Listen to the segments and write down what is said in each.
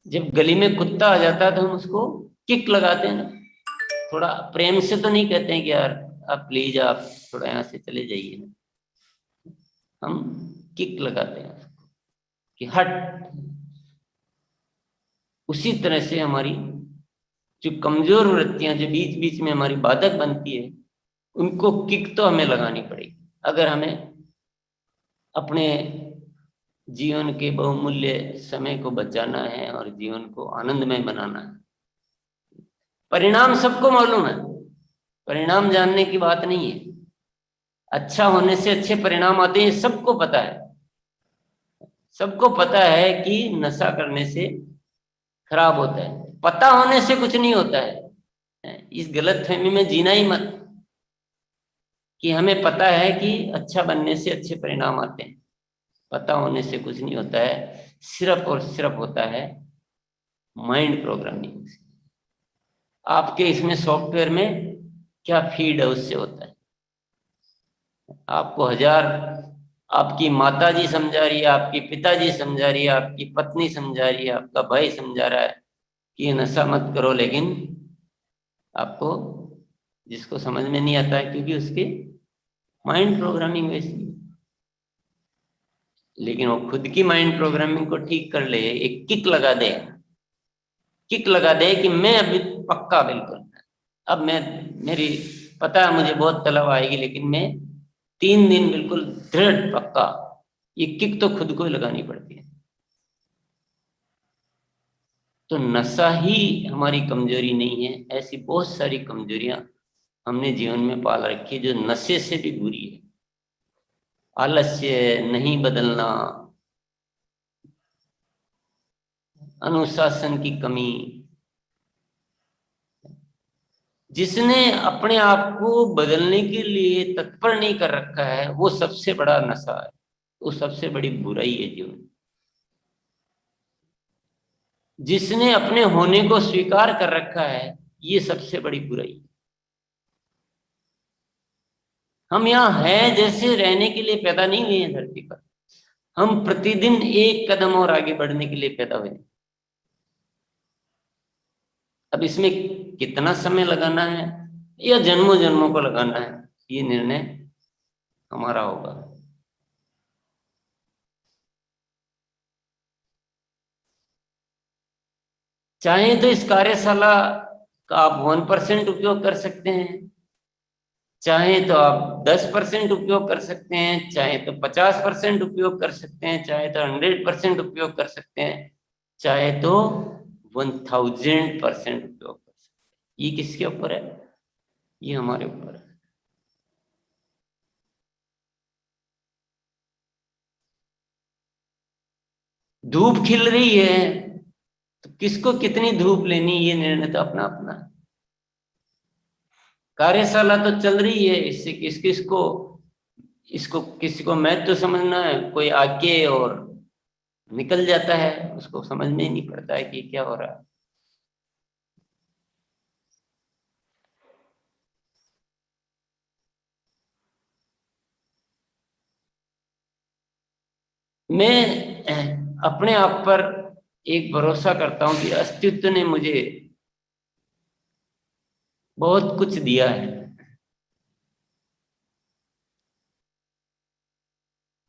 जब गली में कुत्ता आ जाता है तो हम उसको किक लगाते हैं ना, थोड़ा प्रेम से तो नहीं कहते हैं कि यार आप प्लीज आप थोड़ा यहाँ से चले जाइए ना, हम किक लगाते हैं कि हट। उसी तरह से हमारी जो कमजोर वृत्तियां जो बीच बीच में हमारी बाधक बनती है, उनको किक तो हमें लगानी पड़ेगी अगर हमें अपने जीवन के बहुमूल्य समय को बचाना है और जीवन को आनंदमय बनाना है। परिणाम सबको मालूम है, परिणाम जानने की बात नहीं है। अच्छा होने से अच्छे परिणाम आते हैं, सबको पता है। सबको पता है कि नशा करने से खराब होता है, पता होने से कुछ नहीं होता है। इस गलतफहमी में जीना ही मत कि हमें पता है कि अच्छा बनने से अच्छे परिणाम आते हैं। पता होने से कुछ नहीं होता है, सिर्फ और सिर्फ होता है माइंड प्रोग्रामिंग से। आपके इसमें सॉफ्टवेयर में क्या फीड है उससे होता है। आपको हजार आपकी माता जी समझा रही है, आपकी पिताजी समझा रही है, आपकी पत्नी समझा रही है, आपका भाई समझा रहा है कि ये नशा मत करो, लेकिन आपको जिसको समझ में नहीं आता है क्योंकि उसके माइंड प्रोग्रामिंग वैसी है। लेकिन वो खुद की माइंड प्रोग्रामिंग को ठीक कर ले, एक किक लगा दे, किक लगा दे कि मैं अभी पक्का बिल्कुल, अब मैं मेरी पता है मुझे बहुत तलब आएगी लेकिन मैं 3 दिन बिल्कुल दृढ़ पक्का। ये किक तो खुद को ही लगानी पड़ती है। तो नशा ही हमारी कमजोरी नहीं है, ऐसी बहुत सारी कमजोरियां हमने जीवन में पाल रखी है जो नशे से भी बुरी है। आलस्य, नहीं बदलना, अनुशासन की कमी। जिसने अपने आप को बदलने के लिए तत्पर नहीं कर रखा है वो सबसे बड़ा नशा है, वो सबसे बड़ी बुराई है जीवन। जिसने अपने होने को स्वीकार कर रखा है ये सबसे बड़ी बुराई। हम यहाँ हैं जैसे रहने के लिए पैदा नहीं हुए हैं धरती पर, हम प्रतिदिन एक कदम और आगे बढ़ने के लिए पैदा हुए हैं। अब इसमें कितना समय लगाना है या जन्मों जन्मों को लगाना है, ये निर्णय हमारा होगा। चाहे तो इस कार्यशाला का आप 1% उपयोग कर सकते हैं, चाहे तो आप 10% उपयोग कर सकते हैं, चाहे तो 50% उपयोग कर सकते हैं, चाहे तो 100% उपयोग कर सकते हैं, चाहे तो 1000% उपयोग कर सकते हैं। ये किसके ऊपर है? ये हमारे ऊपर है। धूप खिल रही है तो किसको कितनी धूप लेनी, ये निर्णय तो अपना अपना है। कार्यशाला तो चल रही है, इससे किस किस को इसको किसी को महत्व समझना है, कोई आके और निकल जाता है, उसको समझ में ही नहीं पड़ता है कि क्या हो रहा है। मैं अपने आप पर एक भरोसा करता हूं कि अस्तित्व ने मुझे बहुत कुछ दिया है,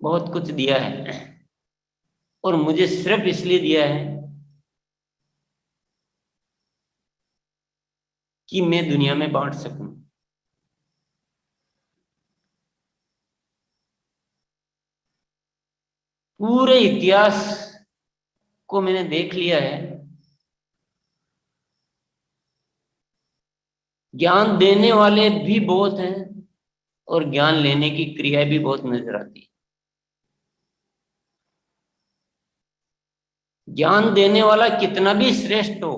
बहुत कुछ दिया है, और मुझे सिर्फ इसलिए दिया है कि मैं दुनिया में बांट सकूं। पूरे इतिहास को मैंने देख लिया है, ज्ञान देने वाले भी बहुत हैं और ज्ञान लेने की क्रिया भी बहुत नजर आती है। ज्ञान देने वाला कितना भी श्रेष्ठ हो,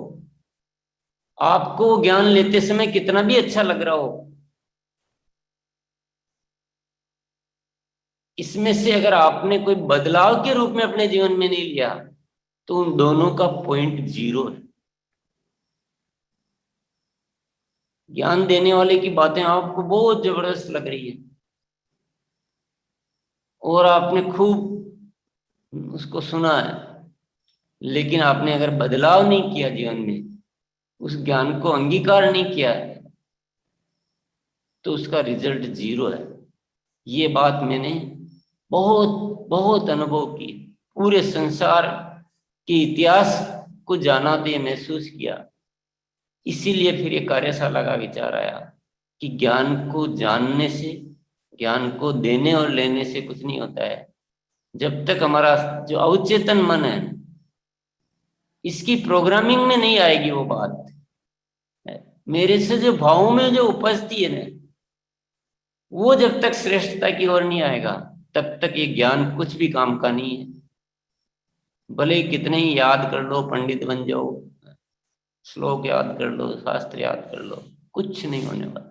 आपको ज्ञान लेते समय कितना भी अच्छा लग रहा हो, इसमें से अगर आपने कोई बदलाव के रूप में अपने जीवन में नहीं लिया तो उन दोनों का पॉइंट जीरो है। ज्ञान देने वाले की बातें आपको बहुत जबरदस्त लग रही है और आपने खूब उसको सुना है, लेकिन आपने अगर बदलाव नहीं किया जीवन में, उस ज्ञान को अंगीकार नहीं किया है, तो उसका रिजल्ट 0 है। ये बात मैंने बहुत बहुत अनुभव की, पूरे संसार के इतिहास को जाना तो ये महसूस किया। इसीलिए फिर ये कार्यशाला का विचार आया कि ज्ञान को जानने से, ज्ञान को देने और लेने से कुछ नहीं होता है। जब तक हमारा जो अवचेतन मन है, इसकी प्रोग्रामिंग में नहीं आएगी वो बात, मेरे से जो भावों में जो उपजती है ना, वो जब तक श्रेष्ठता की ओर नहीं आएगा, तब तक ये ज्ञान कुछ भी काम का नहीं है। भले ही कितने ही याद कर लो, पंडित बन जाओ, श्लोक याद कर लो, शास्त्र याद कर लो, कुछ नहीं होने वाला।